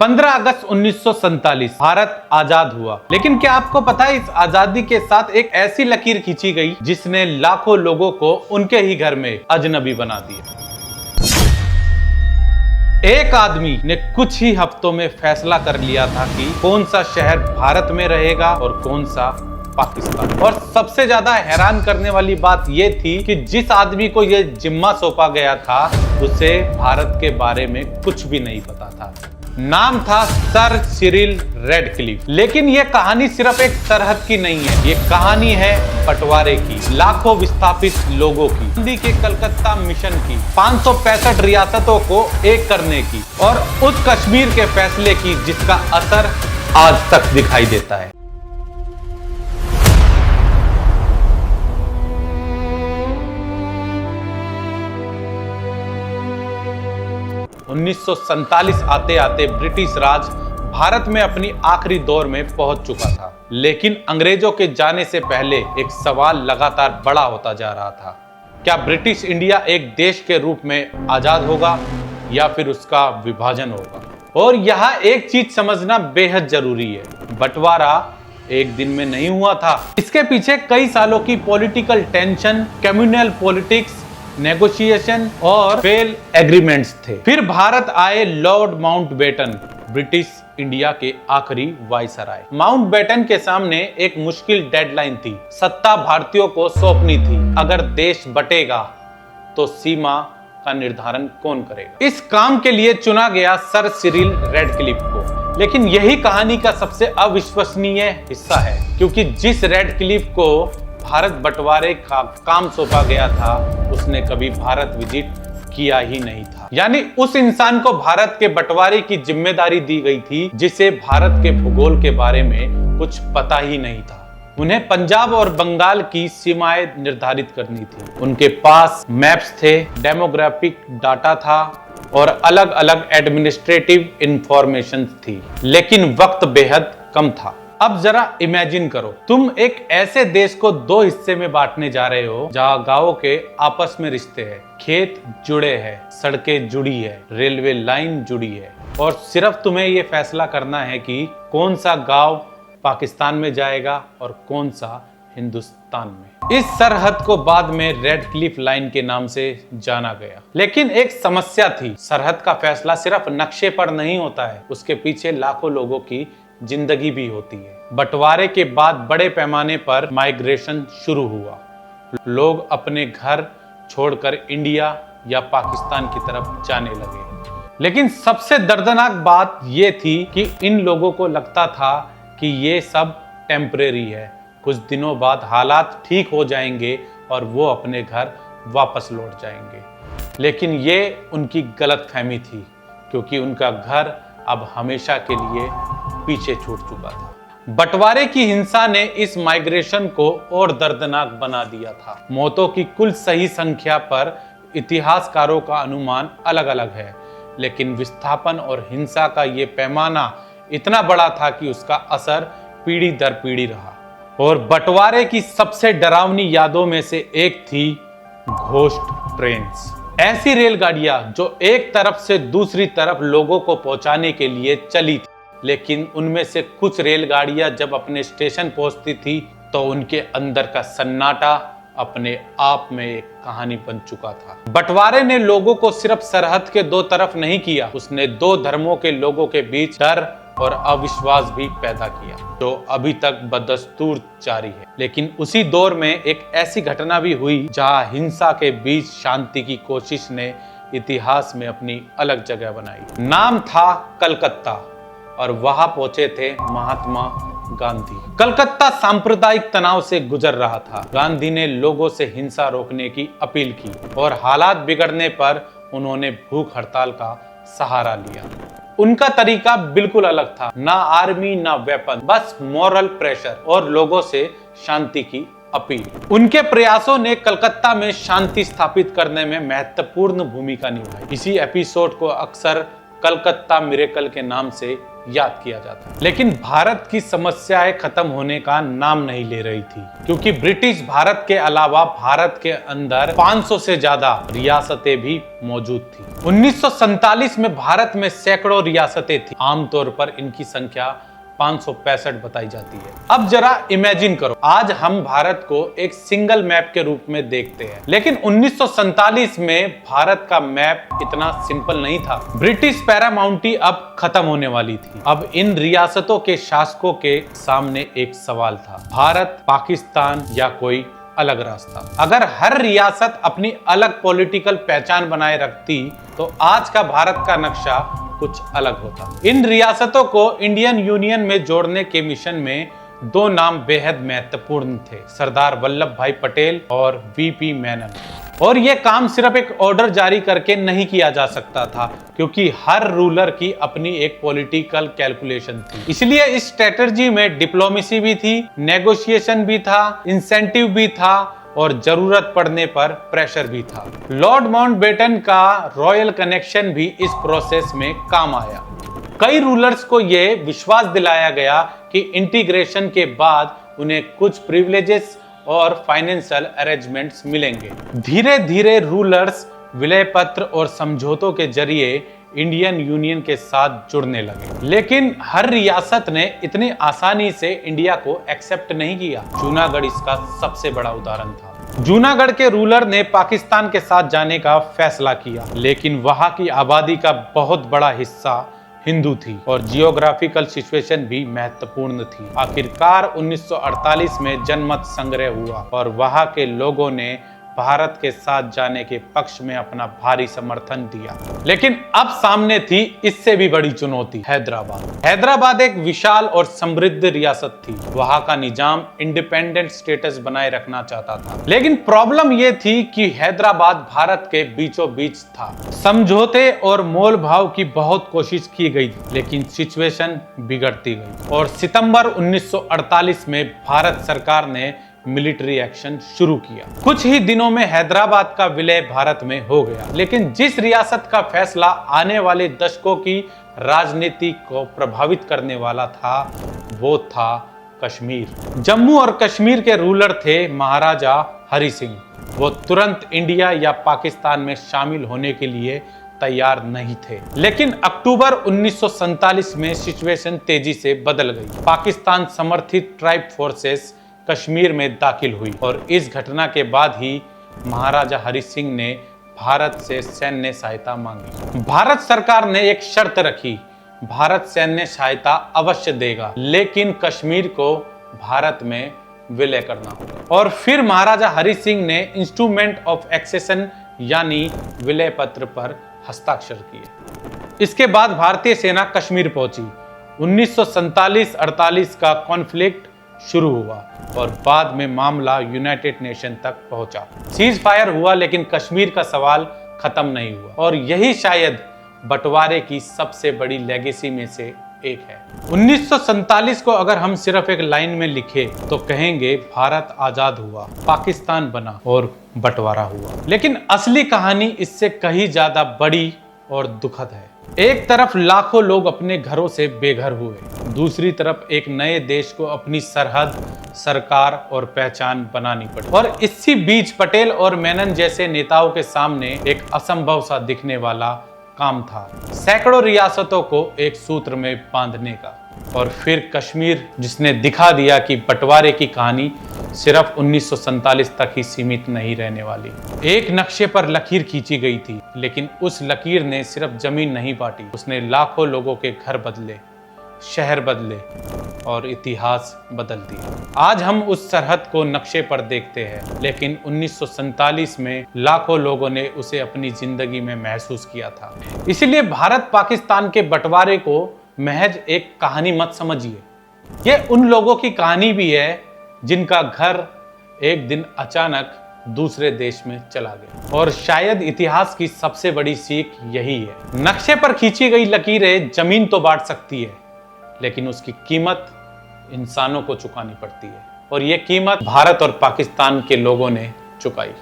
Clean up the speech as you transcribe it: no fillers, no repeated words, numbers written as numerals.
15 अगस्त 1947 भारत आजाद हुआ। लेकिन क्या आपको पता है, इस आजादी के साथ एक ऐसी लकीर खींची गई जिसने लाखों लोगों को उनके ही घर में अजनबी बना दिया। एक आदमी ने कुछ ही हफ्तों में फैसला कर लिया था कि कौन सा शहर भारत में रहेगा और कौन सा पाकिस्तान। और सबसे ज्यादा हैरान करने वाली बात यह थी कि जिस आदमी को यह जिम्मा सौंपा गया था उसे भारत के बारे में कुछ भी नहीं पता था। नाम था सर सिरिल रेडक्लिफ। लेकिन यह कहानी सिर्फ एक सरहद की नहीं है, ये कहानी है बंटवारे की, लाखों विस्थापित लोगों की, गांधी के कलकत्ता मिशन की, 565 रियासतों को एक करने की और उस कश्मीर के फैसले की जिसका असर आज तक दिखाई देता है। 1947 आते आते ब्रिटिश राज भारत में अपनी आखिरी दौर में पहुंच चुका था। लेकिन अंग्रेजों के जाने से पहले एक सवाल लगातार बड़ा होता जा रहा था, क्या ब्रिटिश इंडिया एक देश के रूप में आजाद होगा या फिर उसका विभाजन होगा। और यहाँ एक चीज समझना बेहद जरूरी है, बंटवारा एक दिन में नहीं हुआ था। इसके पीछे कई सालों की political tension, communal politics, negotiation और फेल एग्रीमेंट्स थे। फिर भारत आए लॉर्ड माउंटबेटन, ब्रिटिश इंडिया के आखिरी वायसराय। माउंटबेटन के सामने एक मुश्किल डेडलाइन थी, सत्ता भारतीयों को सौंपनी थी। अगर देश बटेगा तो सीमा का निर्धारण कौन करेगा। इस काम के लिए चुना गया सर सिरिल रेडक्लिफ को। लेकिन यही कहानी का सबसे अविश्वसनीय हिस्सा है, क्योंकि जिस रेडक्लिफ को भारत बंटवारे का काम सौंपा गया था उसने कभी भारत विजिट किया ही नहीं था। यानी उस इंसान को भारत के बंटवारे की जिम्मेदारी दी गई थी जिसे भारत के भूगोल के बारे में कुछ पता ही नहीं था। उन्हें पंजाब और बंगाल की सीमाएं निर्धारित करनी थी। उनके पास मैप्स थे, डेमोग्राफिक डाटा था और अलग अलग एडमिनिस्ट्रेटिव इंफॉर्मेशन थी, लेकिन वक्त बेहद कम था। अब जरा इमेजिन करो, तुम एक ऐसे देश को दो हिस्से में बांटने जा रहे हो जहां गांवों के आपस में रिश्ते हैं, खेत जुड़े हैं, सड़कें जुड़ी है, रेलवे लाइन जुड़ी है और सिर्फ तुम्हें ये फैसला करना है कि कौन सा गांव पाकिस्तान में जाएगा और कौन सा हिंदुस्तान में। इस सरहद को बाद में रेडक्लिफ लाइन के नाम से जाना गया। लेकिन एक समस्या थी, सरहद का फैसला सिर्फ नक्शे पर नहीं होता है, उसके पीछे लाखों लोगों की जिंदगी भी होती है। बंटवारे के बाद बड़े पैमाने पर माइग्रेशन शुरू हुआ। लोग अपने घर छोड़कर इंडिया या पाकिस्तान की तरफ जाने लगे। लेकिन सबसे दर्दनाक बात यह थी कि इन लोगों को लगता था कि ये सब टेम्परेरी है, कुछ दिनों बाद हालात ठीक हो जाएंगे और वो अपने घर वापस लौट जाएंगे। लेकिन ये उनकी गलतफहमी थी, क्योंकि उनका घर अब हमेशा के लिए पीछे छूट चुका था। बंटवारे की हिंसा ने इस माइग्रेशन को और दर्दनाक बना दिया था। मौतों की कुल सही संख्या पर इतिहासकारों का अनुमान अलग अलग है, लेकिन विस्थापन और हिंसा का ये पैमाना इतना बड़ा था कि उसका असर पीढ़ी दर पीढ़ी रहा। और बंटवारे की सबसे डरावनी यादों में से एक थी घोस्ट ट्रेन्स। ऐसी रेलगाड़ियां जो एक तरफ से दूसरी तरफ लोगों को पहुंचाने के लिए चली थी, लेकिन उनमें से कुछ रेलगाड़ियां जब अपने स्टेशन पहुंचती थी तो उनके अंदर का सन्नाटा अपने आप में एक कहानी बन चुका था। बंटवारे ने लोगों को सिर्फ सरहद के दो तरफ नहीं किया, उसने दो धर्मों के लोगों के बीच डर और अविश्वास भी पैदा किया, जो अभी तक बदस्तूर जारी है। लेकिन उसी दौर में एक ऐसी घटना भी हुई जहां हिंसा के बीच शांति की कोशिश ने इतिहास में अपनी अलग जगह बनाई। नाम था कलकत्ता और वहां पहुंचे थे महात्मा गांधी। कलकत्ता सांप्रदायिक तनाव से गुजर रहा था। गांधी ने लोगों से हिंसा रोकने की अपील की और हालात बिगड़ने पर उन्होंने भूख हड़ताल का सहारा लिया। उनका तरीका बिल्कुल अलग था, ना आर्मी ना वेपन, बस मॉरल प्रेशर और लोगों से शांति की अपील। उनके प्रयासों ने कलकत्ता में शांति स्थापित करने में महत्वपूर्ण भूमिका निभाई। इसी एपिसोड को अक्सर कलकत्ता मिरेकल के नाम से याद किया जाता है। लेकिन भारत की समस्याएं खत्म होने का नाम नहीं ले रही थी, क्योंकि ब्रिटिश भारत के अलावा भारत के अंदर 500 से ज्यादा रियासतें भी मौजूद थी। 1947 में भारत में सैकड़ों रियासतें थी। आमतौर पर इनकी संख्या 565 बताई जाती है। अब जरा इमेजिन करो, आज हम भारत को एक सिंगल मैप के रूप में देखते हैं, लेकिन 1947 में भारत का मैप इतना सिंपल नहीं था। ब्रिटिश पैरामाउंटी अब खत्म होने वाली थी। अब इन रियासतों के शासकों के सामने एक सवाल था, भारत, पाकिस्तान या कोई अलग रास्ता। अगर हर रियासत अपनी अलग पॉलिटिकल पहचान बनाए रखती तो आज का भारत का नक्शा कुछ अलग होता। इन रियासतों को इंडियन यूनियन में जोड़ने के मिशन में दो नाम बेहद महत्वपूर्ण थे, सरदार वल्लभ भाई पटेल और वीपी मेनन। और यह काम सिर्फ एक ऑर्डर जारी करके नहीं किया जा सकता था, क्योंकि हर रूलर की अपनी एक पॉलिटिकल कैलकुलेशन थी। इसलिए इस स्ट्रेटजी में डिप्लोमेसी भी थी, नेगोशिएशन भी था, इंसेंटिव भी था और जरूरत पड़ने पर प्रेशर भी था। लॉर्ड माउंटबेटन का रॉयल कनेक्शन भी इस प्रोसेस में काम आया। कई रूलर्स को यह विश्वास दिलाया गया कि इंटीग्रेशन के बाद उन्हें कुछ प्रिविलेजेस और फाइनेंशियल अरेंजमेंट्स मिलेंगे। धीरे धीरे रूलर्स विलय पत्र और समझौतों के जरिए इंडियन यूनियन के साथ जुड़ने लगे। लेकिन हर रियासत ने इतनी आसानी से इंडिया को एक्सेप्ट नहीं किया। जूनागढ़ इसका सबसे बड़ा उदाहरण था। जूनागढ़ के रूलर ने पाकिस्तान के साथ जाने का फैसला किया, लेकिन वहां की आबादी का बहुत बड़ा हिस्सा हिंदू थी और जियोग्राफिकल सिचुएशन भी महत्वपूर्ण थी। आखिरकार 1948 में जनमत संग्रह हुआ और वहां के लोगों ने भारत के साथ जाने के पक्ष में अपना भारी समर्थन दिया। लेकिन अब सामने थी इससे भी बड़ी चुनौती, हैदराबाद। हैदराबाद एक विशाल और समृद्ध रियासत थी। वहां का निजाम इंडिपेंडेंट स्टेटस बनाए रखना चाहता था, लेकिन प्रॉब्लम यह थी कि हैदराबाद भारत के बीचों बीच था। समझौते और मोल भाव की बहुत कोशिश की गई, लेकिन सिचुएशन बिगड़ती गई और सितंबर 1948 में भारत सरकार ने मिलिट्री एक्शन शुरू किया। कुछ ही दिनों में हैदराबाद का विलय भारत में हो गया। लेकिन जिस रियासत का फैसला आने वाले दशकों की राजनीति को प्रभावित करने वाला था, वो था कश्मीर। जम्मू और कश्मीर के रूलर थे महाराजा हरि सिंह। वो तुरंत इंडिया या पाकिस्तान में शामिल होने के लिए तैयार नहीं थे। लेकिन अक्टूबर 1947 में सिचुएशन तेजी से बदल गई। पाकिस्तान समर्थित ट्राइब फोर्सेस कश्मीर में दाखिल हुई और इस घटना के बाद ही महाराजा हरि सिंह ने भारत से सैन्य सहायता मांगी। भारत सरकार ने एक शर्त रखी, भारत सैन्य सहायता अवश्य देगा, लेकिन कश्मीर को भारत में विलय करना होगा। और फिर महाराजा हरि सिंह ने इंस्ट्रूमेंट ऑफ एक्सेशन यानी विलय पत्र पर हस्ताक्षर किए। इसके बाद भारतीय सेना कश्मीर पहुंची। 1947-48 का कॉन्फ्लिक्ट शुरू हुआ और बाद में मामला यूनाइटेड नेशन तक पहुंचा। सीज फायर हुआ, लेकिन कश्मीर का सवाल खत्म नहीं हुआ और यही शायद बंटवारे की सबसे बड़ी लेगेसी में से एक है। 1947 को अगर हम सिर्फ एक लाइन में लिखे तो कहेंगे भारत आजाद हुआ, पाकिस्तान बना और बंटवारा हुआ। लेकिन असली कहानी इससे कहीं ज्यादा बड़ी और दुखद है। एक तरफ लाखों लोग अपने घरों से बेघर हुए, दूसरी तरफ एक नए देश को अपनी सरहद, सरकार और पहचान बनानी पड़ी। और इसी बीच पटेल और मेनन जैसे नेताओं के सामने एक असंभव सा दिखने वाला काम था, सैकड़ों रियासतों को एक सूत्र में बांधने का। और फिर कश्मीर, जिसने दिखा दिया कि बंटवारे की कहानी सिर्फ 1947 तक ही सीमित नहीं रहने वाली। एक नक्शे पर लकीर खींची गई थी, लेकिन उस लकीर ने सिर्फ जमीन नहीं बांटी, उसने लाखों लोगों के घर बदले, शहर बदले और इतिहास बदल दिया। आज हम उस सरहद को नक्शे पर देखते हैं, लेकिन 1947 में लाखों लोगों ने उसे अपनी जिंदगी में महसूस किया था। इसलिए भारत पाकिस्तान के बंटवारे को महज एक कहानी मत समझिए, ये उन लोगों की कहानी भी है जिनका घर एक दिन अचानक दूसरे देश में चला गया। और शायद इतिहास की सबसे बड़ी सीख यही है, नक्शे पर खींची गई लकीरें जमीन तो बांट सकती है, लेकिन उसकी कीमत इंसानों को चुकानी पड़ती है। और ये कीमत भारत और पाकिस्तान के लोगों ने चुकाई।